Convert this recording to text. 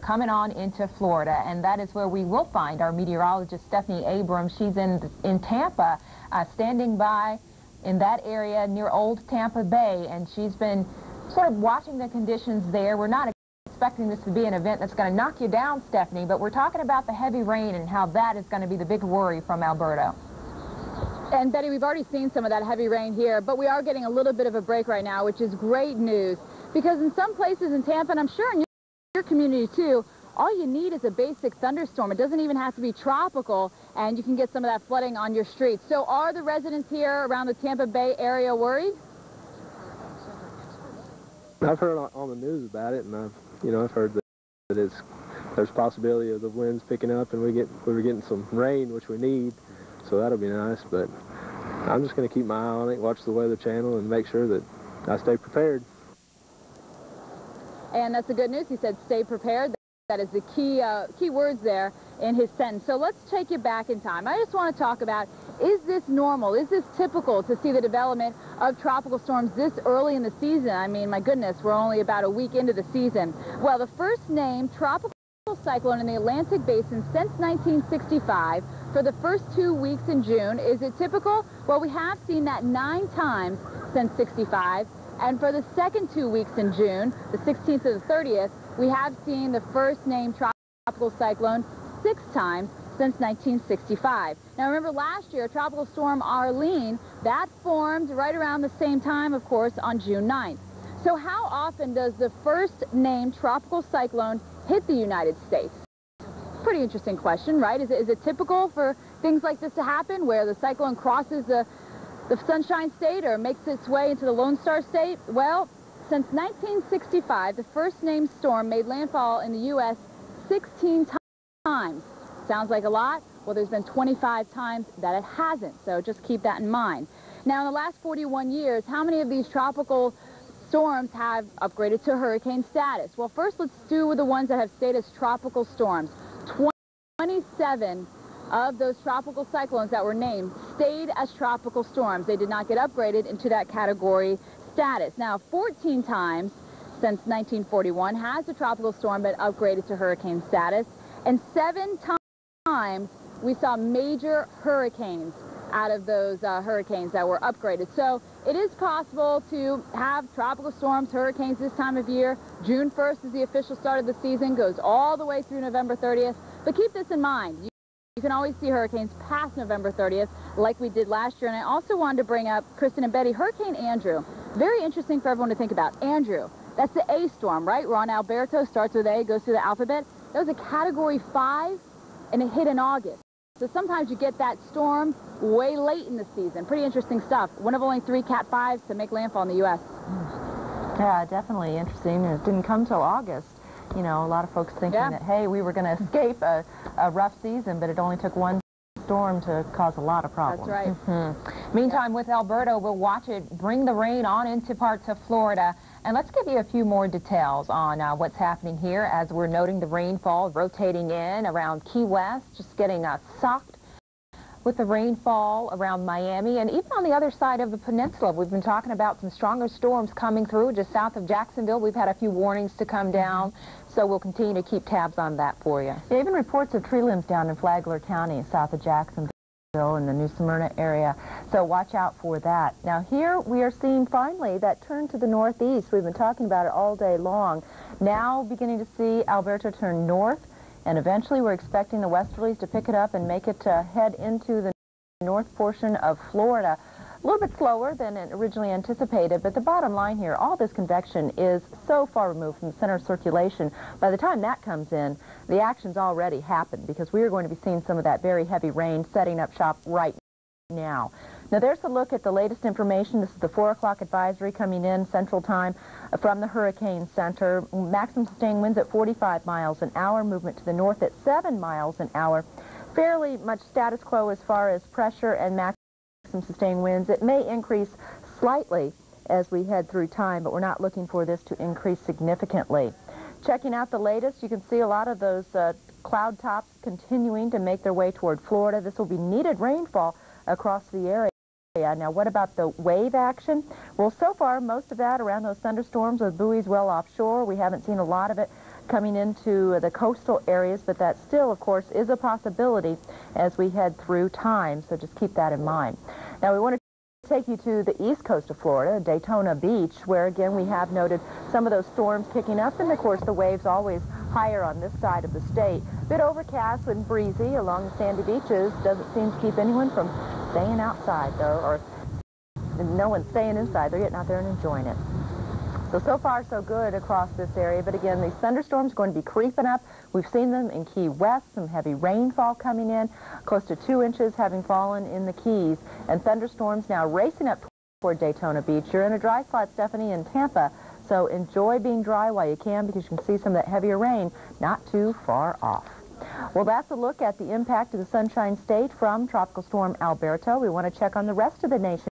coming on into Florida, and that is where we will find our meteorologist Stephanie Abrams. She's in Tampa, standing by in that area near Old Tampa Bay, and she's been sort of watching the conditions there. We're not expecting this to be an event that's going to knock you down, Stephanie, but we're talking about the heavy rain and how that is going to be the big worry from Alberto. And Betty, we've already seen some of that heavy rain here, but we are getting a little bit of a break right now, which is great news, because in some places in Tampa, and I'm sure in your community too, all you need is a basic thunderstorm. It doesn't even have to be tropical, and you can get some of that flooding on your streets. So are the residents here around the Tampa Bay area worried? I've heard on the news about it, and I've heard that there's possibility of the winds picking up, and we were getting some rain, which we need, so that'll be nice. But I'm just going to keep my eye on it, watch the Weather Channel, and make sure that I stay prepared. And that's the good news. He said stay prepared. That is the key words there in his sentence. So let's take you back in time. I just want to talk about, is this normal? Is this typical to see the development of tropical storms this early in the season? I mean, my goodness, we're only about a week into the season. Well, the first named tropical cyclone in the Atlantic Basin since 1965 for the first 2 weeks in June. Is it typical? Well, we have seen that 9 times since 65. And for the second 2 weeks in June, the 16th to the 30th, we have seen the first named tropical cyclone 6 times since 1965. Now remember, last year, Tropical Storm Arlene, that formed right around the same time, of course, on June 9th. So how often does the first named tropical cyclone hit the United States? Pretty interesting question, right? Is it typical for things like this to happen, where the cyclone crosses the Sunshine State or makes its way into the Lone Star State? Well, since 1965, the first named storm made landfall in the U.S. 16 times. Sounds like a lot? Well, there's been 25 times that it hasn't, so just keep that in mind. Now, in the last 41 years, how many of these tropical storms have upgraded to hurricane status? Well, first let's do with the ones that have stayed as tropical storms. 27 of those tropical cyclones that were named stayed as tropical storms. They did not get upgraded into that category status. Now, 14 times since 1941 has the tropical storm been upgraded to hurricane status, and 7 times we saw major hurricanes out of those hurricanes that were upgraded. So it is possible to have tropical storms, hurricanes this time of year. June 1st is the official start of the season, goes all the way through November 30th. But keep this in mind. You can always see hurricanes past November 30th, like we did last year. And I also wanted to bring up, Kristin and Betty, Hurricane Andrew. Very interesting for everyone to think about. Andrew, that's the A storm, right? We're on Alberto, starts with A, goes through the alphabet. That was a Category 5, and it hit in August. So sometimes you get that storm way late in the season. Pretty interesting stuff. One of only 3 Cat 5s to make landfall in the U.S. Yeah, definitely interesting. It didn't come till August. You know, a lot of folks thinking that, hey, we were going to escape a rough season, but it only took one storm to cause a lot of problems. That's right. Meantime, with Alberto, we'll watch it bring the rain on into parts of Florida. And let's give you a few more details on what's happening here as we're noting the rainfall rotating in around Key West, just getting socked with the rainfall around Miami, and even on the other side of the peninsula. We've been talking about some stronger storms coming through just south of Jacksonville. We've had a few warnings to come down, so we'll continue to keep tabs on that for you. Even reports of tree limbs down in Flagler County, south of Jacksonville, in the New Smyrna area, so watch out for that. Now here we are seeing finally that turn to the northeast. We've been talking about it all day long. Now beginning to see Alberto turn north, and eventually we're expecting the westerlies to pick it up and make it head into the north portion of Florida. A little bit slower than originally anticipated, but the bottom line here, all this convection is so far removed from the center of circulation. By the time that comes in, the action's already happened, because we are going to be seeing some of that very heavy rain setting up shop right now. Now there's a look at the latest information. This is the 4 o'clock advisory coming in Central Time from the Hurricane Center. Maximum sustained winds at 45 miles an hour, movement to the north at 7 miles an hour. Fairly much status quo as far as pressure and maximum sustained winds. It may increase slightly as we head through time, but we're not looking for this to increase significantly. Checking out the latest, you can see a lot of those cloud tops continuing to make their way toward Florida. This will be needed rainfall across the area. Now, what about the wave action? Well, so far, most of that around those thunderstorms with buoys well offshore. We haven't seen a lot of it coming into the coastal areas, but that still, of course, is a possibility as we head through time, so just keep that in mind. Now, we want to take you to the east coast of Florida, Daytona Beach, where, again, we have noted some of those storms kicking up, and, of course, the waves always higher on this side of the state. A bit overcast and breezy along the sandy beaches. Doesn't seem to keep anyone from staying outside, though, or no one's staying inside. They're getting out there and enjoying it. So far, so good across this area. But again, these thunderstorms are going to be creeping up. We've seen them in Key West, some heavy rainfall coming in, close to 2 inches having fallen in the Keys. And thunderstorms now racing up toward Daytona Beach. You're in a dry spot, Stephanie, in Tampa. So enjoy being dry while you can, because you can see some of that heavier rain not too far off. Well, that's a look at the impact of the Sunshine State from Tropical Storm Alberto. We want to check on the rest of the nation.